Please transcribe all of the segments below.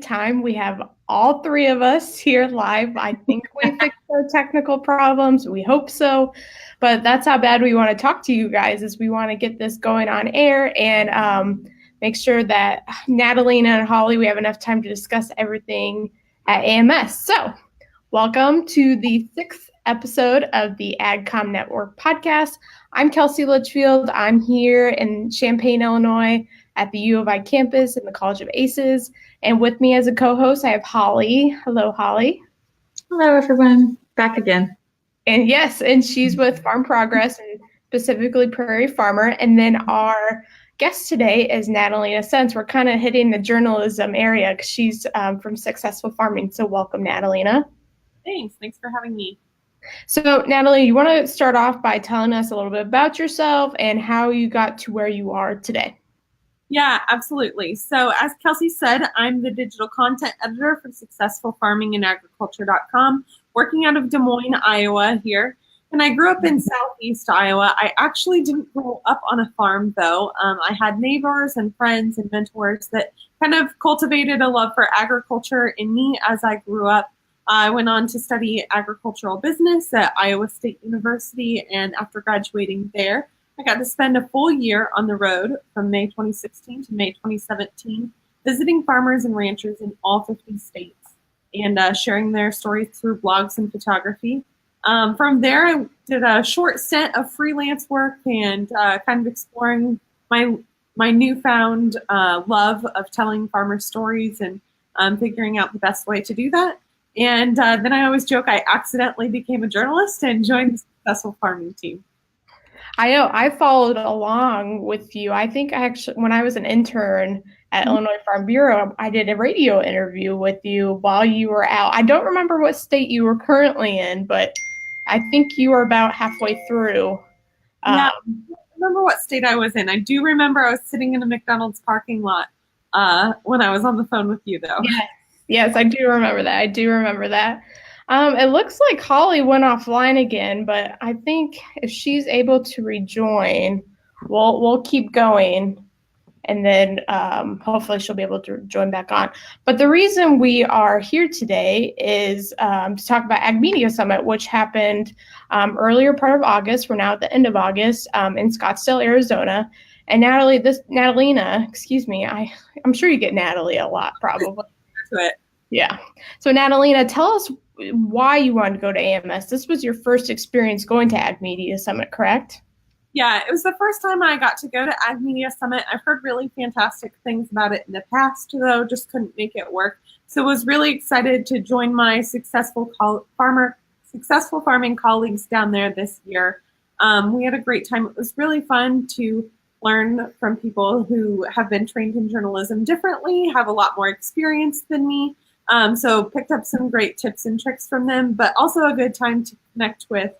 time. We have all three of us here live. I think we fixed our technical problems. We hope so. But that's how bad we want to talk to you guys is we want to get this going on air and make sure that Natalina and Holly, we have enough time to discuss everything at AMS. So welcome to the 6th episode of the AgCom Network podcast. I'm Kelsey Litchfield. I'm here in Champaign, Illinois at the U of I campus in the College of Aces. And with me as a co-host, I have Holly. Hello, Holly. Hello, everyone. Back again. And yes, and she's with Farm Progress and specifically Prairie Farmer. And then our guest today is Natalina. Since we're kind of hitting the journalism area because she's from Successful Farming. So welcome, Natalina. Thanks for having me. So, Natalie, you want to start off by telling us a little bit about yourself and how you got to where you are today? Yeah, absolutely. So, as Kelsey said, I'm the digital content editor for Successful Farming and Agriculture.com, working out of Des Moines, Iowa here. And I grew up in Southeast Iowa. I actually didn't grow up on a farm, though. I had neighbors and friends and mentors that kind of cultivated a love for agriculture in me as I grew up. I went on to study agricultural business at Iowa State University, and after graduating there, I got to spend a full year on the road from May 2016 to May 2017, visiting farmers and ranchers in all 50 states and sharing their stories through blogs and photography. From there, I did a short stint of freelance work and kind of exploring my newfound love of telling farmer stories and figuring out the best way to do that. And then I always joke I accidentally became a journalist and joined the Successful Farming team. I know. I followed along with you. I think when I was an intern at Illinois Farm Bureau, I did a radio interview with you while you were out. I don't remember what state you were currently in, but I think you were about halfway through. Yeah, I don't remember what state I was in. I do remember I was sitting in a McDonald's parking lot when I was on the phone with you, though. Yes, I do remember that. It looks like Holly went offline again, but I think if she's able to rejoin, we'll keep going, and then hopefully she'll be able to join back on. But the reason we are here today is to talk about Ag Media Summit, which happened earlier part of August. We're now at the end of August in Scottsdale, Arizona. And Natalina, excuse me, I'm sure you get Natalie a lot, probably. It. Yeah. So Natalina, tell us why you wanted to go to AMS. This was your first experience going to Ag Media Summit, correct? Yeah, it was the first time I got to go to Ag Media Summit. I've heard really fantastic things about it in the past, though, just couldn't make it work. So was really excited to join my successful farming colleagues down there this year. We had a great time. It was really fun to learn from people who have been trained in journalism differently, have a lot more experience than me. So picked up some great tips and tricks from them, but also a good time to connect with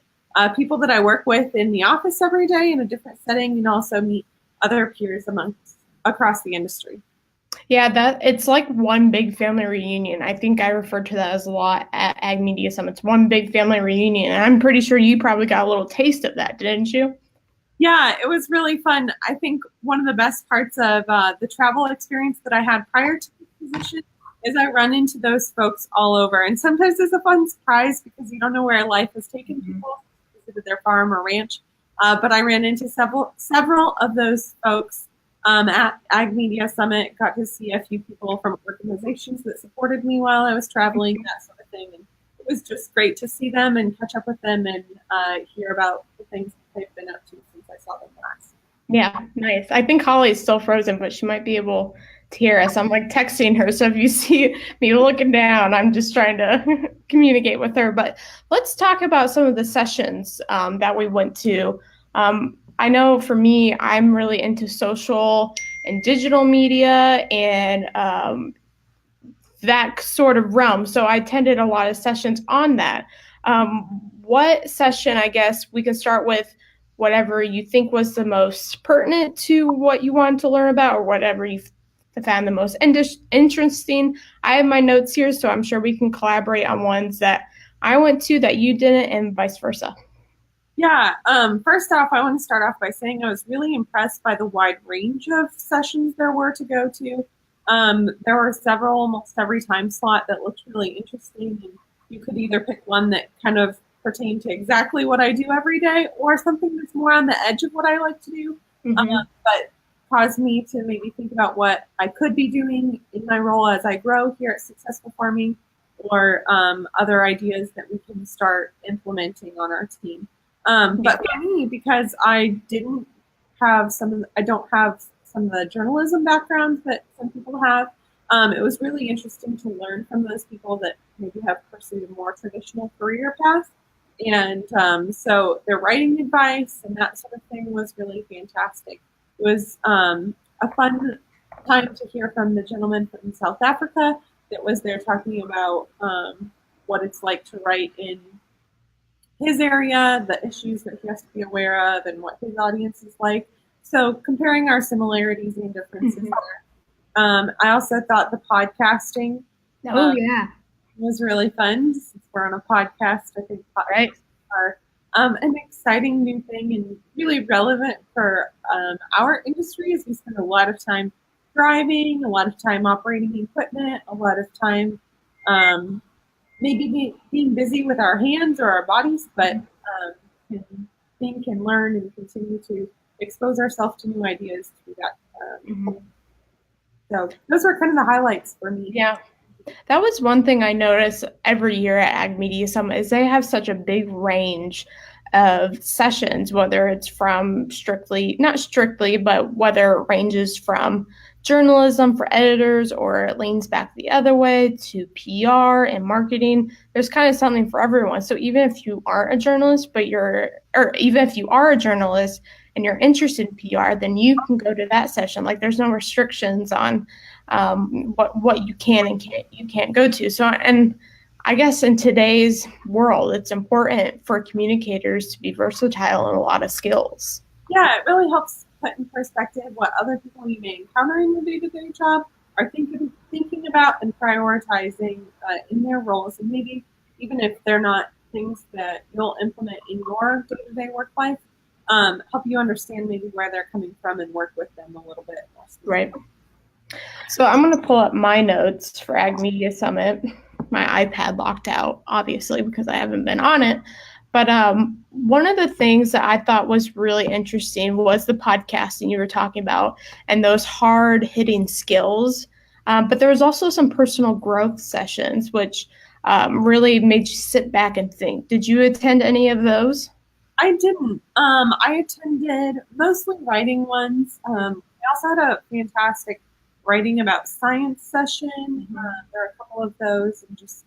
people that I work with in the office every day in a different setting, and also meet other peers across the industry. Yeah, it's like one big family reunion. I think I refer to that as a lot at Ag Media Summit. It's one big family reunion, and I'm pretty sure you probably got a little taste of that, didn't you? Yeah, it was really fun. I think one of the best parts of the travel experience that I had prior to this position is I run into those folks all over. And sometimes it's a fun surprise because you don't know where life has taken people, visited their farm or ranch. But I ran into several of those folks at Ag Media Summit, got to see a few people from organizations that supported me while I was traveling, that sort of thing. And it was just great to see them and catch up with them and hear about the things that they've been up to since I saw them last. Yeah, nice. I think Holly's still frozen, but she might be able to hear us. I'm like texting her, so if you see me looking down, I'm just trying to communicate with her. But let's talk about some of the sessions that we went to. I know for me, I'm really into social and digital media and that sort of realm. So I attended a lot of sessions on that. What session, I guess we can start with whatever you think was the most pertinent to what you wanted to learn about, or whatever you found the most interesting. I have my notes here, so I'm sure we can collaborate on ones that I went to that you didn't, and vice versa. Yeah, first off, I want to start off by saying I was really impressed by the wide range of sessions there were to go to. There were several, almost every time slot that looked really interesting, and you could either pick one that kind of pertained to exactly what I do every day, or something that's more on the edge of what I like to do, but caused me to maybe think about what I could be doing in my role as I grow here at Successful Farming, or other ideas that we can start implementing on our team. But for me, because I don't have some of the journalism backgrounds that some people have, it was really interesting to learn from those people that maybe have pursued a more traditional career path. And so their writing advice and that sort of thing was really fantastic. It was a fun time to hear from the gentleman from South Africa that was there talking about what it's like to write in his area, the issues that he has to be aware of, and what his audience is like. So comparing our similarities and differences there. I also thought the podcasting was really fun. Since we're on a podcast, I think podcasts are an exciting new thing and really relevant for our industry, as we spend a lot of time driving, a lot of time operating equipment, a lot of time maybe being busy with our hands or our bodies, but can think and learn and continue to expose ourselves to new ideas through that. So those were kind of the highlights for me. Yeah. That was one thing I notice every year at Ag Media Summit is they have such a big range of sessions, whether it's from not strictly, but whether it ranges from journalism for editors or it leans back the other way to PR and marketing. There's kind of something for everyone. So even if you aren't a journalist, even if you are a journalist and you're interested in PR, then you can go to that session. Like there's no restrictions on what you can and can't go to. So, and I guess in today's world, it's important for communicators to be versatile in a lot of skills. Yeah, it really helps put in perspective what other people you may encounter in your day-to-day job are thinking about and prioritizing in their roles, and maybe even if they're not things that you'll implement in your day-to-day work life, help you understand maybe where they're coming from and work with them a little bit more. Right. So I'm going to pull up my notes for Ag Media Summit. My iPad locked out, obviously, because I haven't been on it. But one of the things that I thought was really interesting was the podcasting you were talking about and those hard-hitting skills. But there was also some personal growth sessions, which really made you sit back and think. Did you attend any of those? I didn't. I attended mostly writing ones. I also had a fantastic writing about science session. There are a couple of those, and just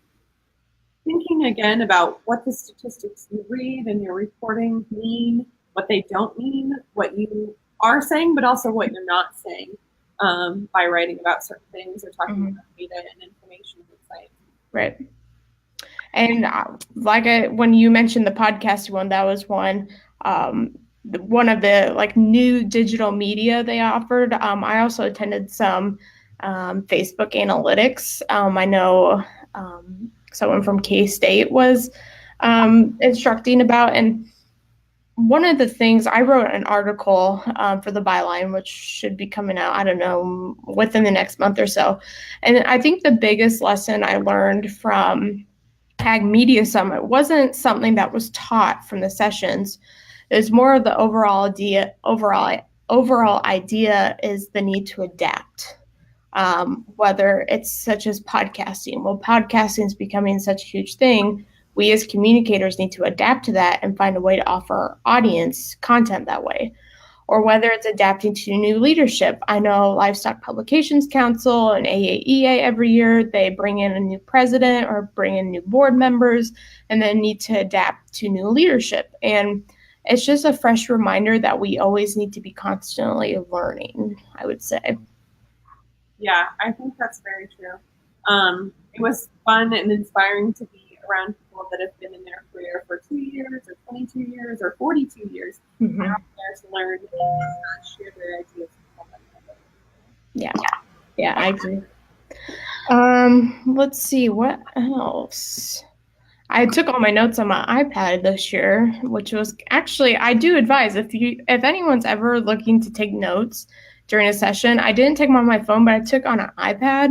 thinking again about what the statistics you read and your reporting mean, what they don't mean, what you are saying, but also what you're not saying by writing about certain things or talking about data and information and science. Right. And when you mentioned the podcast one, that was one of the new digital media they offered. I also attended some Facebook analytics. I know someone from K-State was instructing about, and one of the things I wrote an article for the Byline, which should be coming out, I don't know, within the next month or so. And I think the biggest lesson I learned from Ag Media Summit wasn't something that was taught from the sessions. It was more of the overall idea. Overall idea is the need to adapt. Whether it's such as podcasting. Well, podcasting is becoming such a huge thing. We as communicators need to adapt to that and find a way to offer our audience content that way. Or whether it's adapting to new leadership. I know Livestock Publications Council and AAEA every year, they bring in a new president or bring in new board members and then need to adapt to new leadership. And it's just a fresh reminder that we always need to be constantly learning, I would say. Yeah, I think that's very true. It was fun and inspiring to be around people that have been in their career for 2 years or 22 years or 42 years. They're out there to learn and share their ideas. Yeah, I agree. Let's see, what else? I took all my notes on my iPad this year, which was actually, I do advise if anyone's ever looking to take notes, during a session. I didn't take them on my phone, but I took on an iPad.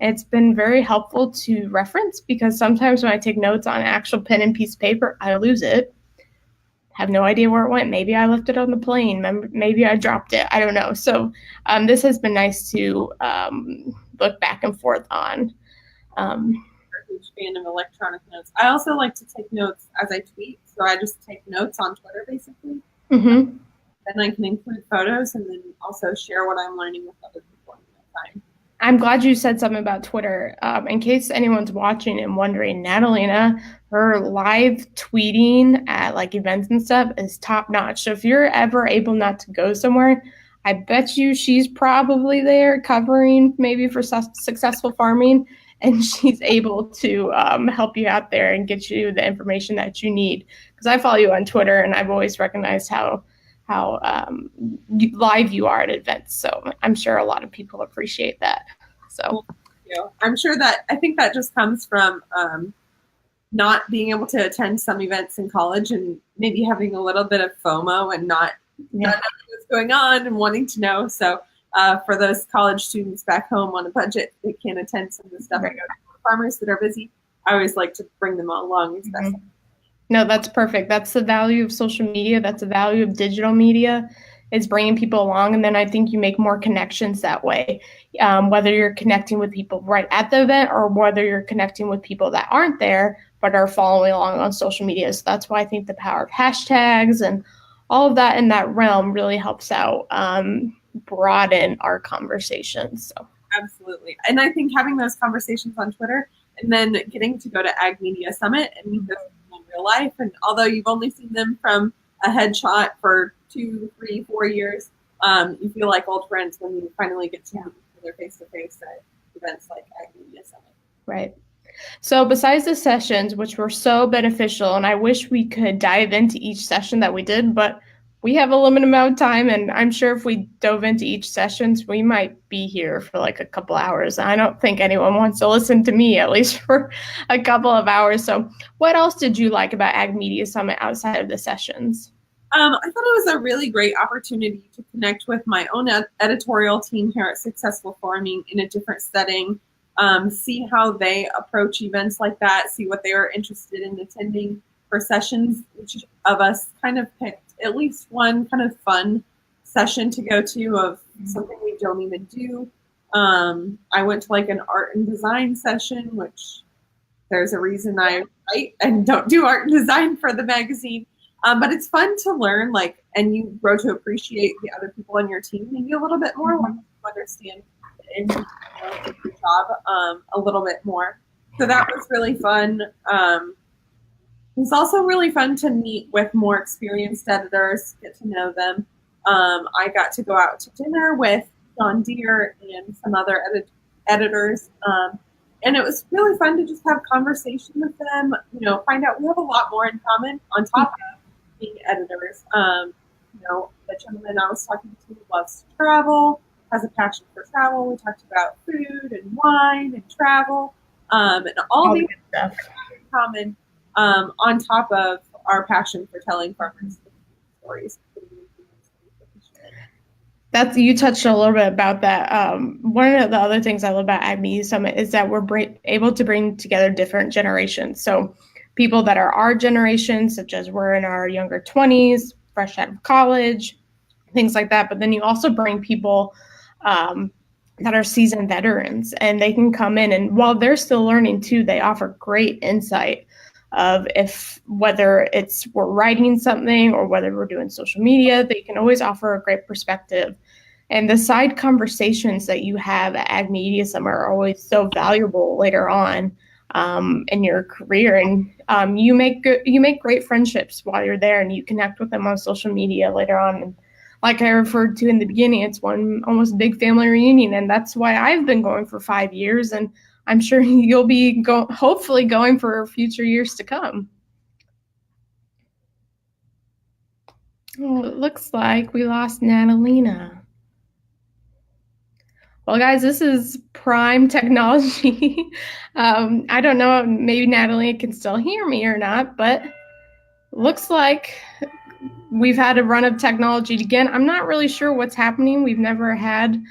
And it's been very helpful to reference because sometimes when I take notes on an actual pen and piece of paper, I lose it. Have no idea where it went. Maybe I left it on the plane. Maybe I dropped it. I don't know. So this has been nice to look back and forth on. I'm a huge fan of electronic notes. I also like to take notes as I tweet. So I just take notes on Twitter, basically. Mm-hmm. Then I can include photos and then also share what I'm learning with other people in real time. I'm glad you said something about Twitter. In case anyone's watching and wondering, Natalina, her live tweeting at like events and stuff is top notch. So if you're ever able not to go somewhere, I bet you she's probably there covering maybe for successful farming, and she's able to help you out there and get you the information that you need. Because I follow you on Twitter, and I've always recognized how live you are at events. So I'm sure a lot of people appreciate that. So I'm sure that I think that just comes from not being able to attend some events in college and maybe having a little bit of FOMO and not knowing what's going on and wanting to know. So for those college students back home on a budget, they can't attend some of the stuff. Right. Farmers that are busy, I always like to bring them along. Mm-hmm. No, that's perfect. That's the value of social media. That's the value of digital media. It's bringing people along. And then I think you make more connections that way, whether you're connecting with people right at the event or whether you're connecting with people that aren't there but are following along on social media. So that's why I think the power of hashtags and all of that in that realm really helps out broaden our conversations. So. Absolutely. And I think having those conversations on Twitter and then getting to go to Ag Media Summit and meet those people in real life. And although you've only seen them from a headshot for 2, 3, 4 years, you feel like old friends when you finally get to meet each other face to face at events like Ag Media Summit. Right. So besides the sessions, which were so beneficial, and I wish we could dive into each session that we did, but we have a limited amount of time, and I'm sure if we dove into each sessions, we might be here for like a couple hours. I don't think anyone wants to listen to me, at least for a couple of hours. So what else did you like about Ag Media Summit outside of the sessions? I thought it was a really great opportunity to connect with my own editorial team here at Successful Farming in a different setting, see how they approach events like that, see what they are interested in attending for sessions. Each of us kind of picked at least one kind of fun session to go to of something we don't even do. I went to like an art and design session, which there's a reason I write and don't do art and design for the magazine. But it's fun to learn, like, and you grow to appreciate the other people on your team maybe a little bit more once you understand and do your job a little bit more. So that was really fun. It's also really fun to meet with more experienced editors, get to know them. I got to go out to dinner with John Deere and some other editors. And it was really fun to just have conversation with them, you know, find out we have a lot more in common on top of being editors. You know, the gentleman I was talking to loves to travel, has a passion for travel. We talked about food and wine and travel, and all these stuff in common, on top of our passion for telling farmers stories. You touched a little bit about that. One of the other things I love about Ag Media Summit is that we're able to bring together different generations. So people that are our generation, such as we're in our younger 20s, fresh out of college, things like that. But then you also bring people that are seasoned veterans, and they can come in, and while they're still learning too, they offer great insight of whether we're writing something or whether we're doing social media. They can always offer a great perspective. And the side conversations that you have at Ag Media Summit are always so valuable later on in your career. And you make great friendships while you're there, and you connect with them on social media later on. And like I referred to in the beginning, it's one almost big family reunion, and that's why I've been going for 5 years, and I'm sure you'll be hopefully going for future years to come. Oh, it looks like we lost Natalina. Well, guys, this is prime technology. I don't know, maybe Natalina can still hear me or not, but looks like we've had a run of technology again. I'm not really sure what's happening. We've never had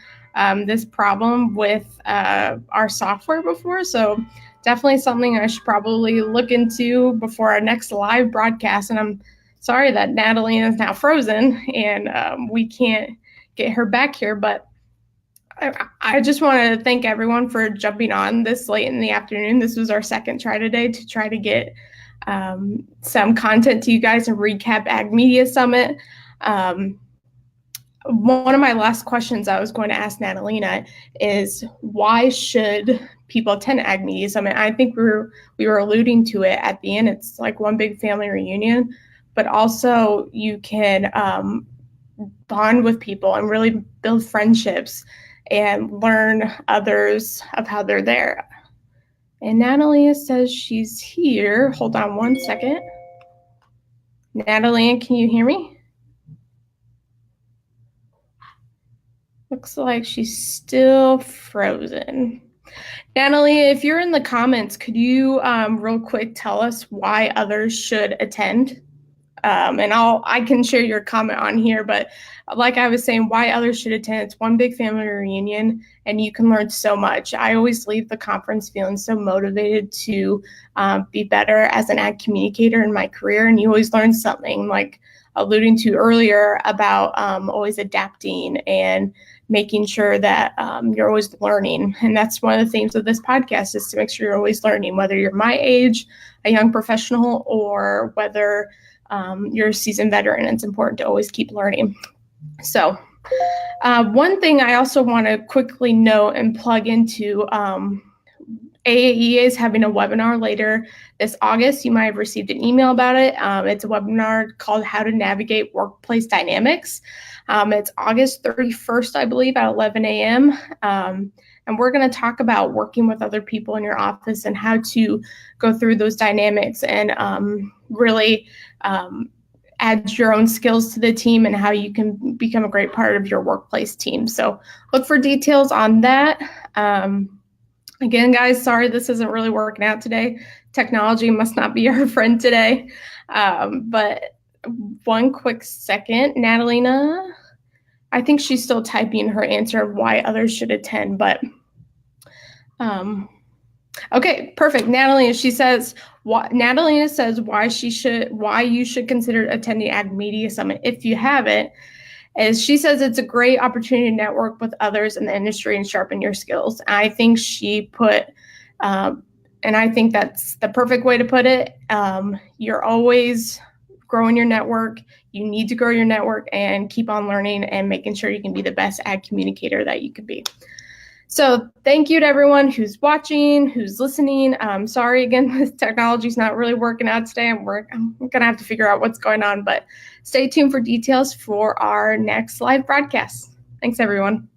this problem with our software before, so definitely something I should probably look into before our next live broadcast. And I'm sorry that Natalina is now frozen and we can't get her back here, but I just want to thank everyone for jumping on this late in the afternoon. This was our second try today to try to get some content to you guys and recap Ag Media Summit. One of my last questions I was going to ask Natalina is, why should people attend Ag Media Summit? I think we were alluding to it at the end. It's like one big family reunion, but also you can bond with people and really build friendships and learn others of how they're there. And Natalina says she's here. Hold on one second. Natalina, can you hear me? Looks like she's still frozen. Natalina, if you're in the comments, could you real quick tell us why others should attend? And I can share your comment on here, but like I was saying, why others should attend. It's one big family reunion and you can learn so much. I always leave the conference feeling so motivated to be better as an ag communicator in my career. And you always learn something, like alluding to earlier about always adapting and making sure that you're always learning. And that's one of the themes of this podcast, is to make sure you're always learning, whether you're my age, a young professional, or whether you're a seasoned veteran. It's important to always keep learning. So one thing I also want to quickly note and plug into, AAE is having a webinar later this August. You might have received an email about it. It's a webinar called How to Navigate Workplace Dynamics. It's August 31st, I believe, at 11 a.m. And we're going to talk about working with other people in your office and how to go through those dynamics and really add your own skills to the team and how you can become a great part of your workplace team. So look for details on that. Again, guys, sorry this isn't really working out today. Technology must not be our friend today. But one quick second, Natalina, I think she's still typing her answer of why others should attend, but okay, perfect. Natalina says why you should consider attending Ag Media Summit if you haven't. As she says, it's a great opportunity to network with others in the industry and sharpen your skills. And I think she put, and I think that's the perfect way to put it. You're always growing your network. You need to grow your network and keep on learning and making sure you can be the best ag communicator that you could be. So thank you to everyone who's watching, who's listening. Sorry again, this technology's not really working out today. I'm going to have to figure out what's going on, but stay tuned for details for our next live broadcast. Thanks, everyone.